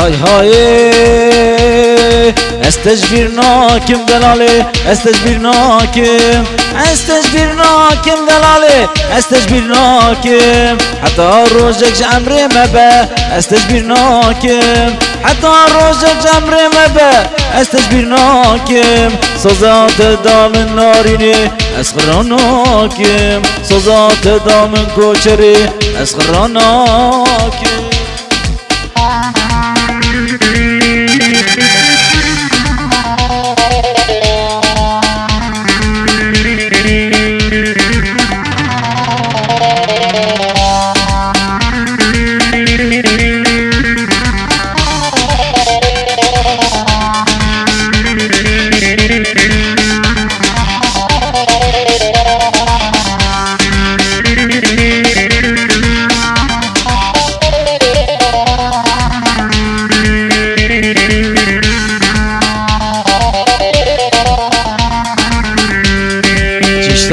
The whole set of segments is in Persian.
های های استجبرناكم دلاله استجبرناكم دلاله استجبرناكم حتى روجك عمري ما با استجبرناكم حتى روجك عمري ما با استجبرناكم صوزات دام الناريني اسخرناكم صوزات دام كوچري اسخرناكم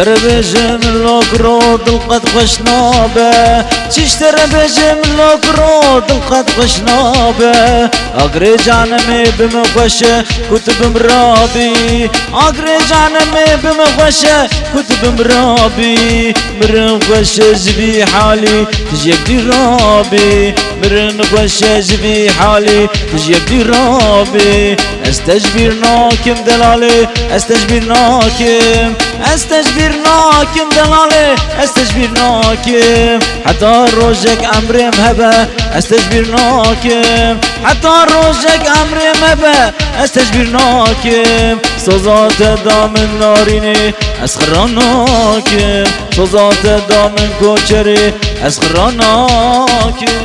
تشتر بجم لوكرود القد خشنابه تشتر بجم لوكرود القد خشنابه اقري جانمي بمخشه كتب مرابي اقري جانمي بمخشه كتب مرابي مرخشه جبي حالي تجيب دي رابي مرخشه جبي حالي تجيب دي رابي استجبرناكم دلالي استجبرناكم دلالي استجبرناكم حتى روجك عمري مهبه استجبرناكم حتى روجك عمري مهبه استجبرناكم صوزات دام الناريني اسخرناكم صوزات دام كوچري اسخرناكم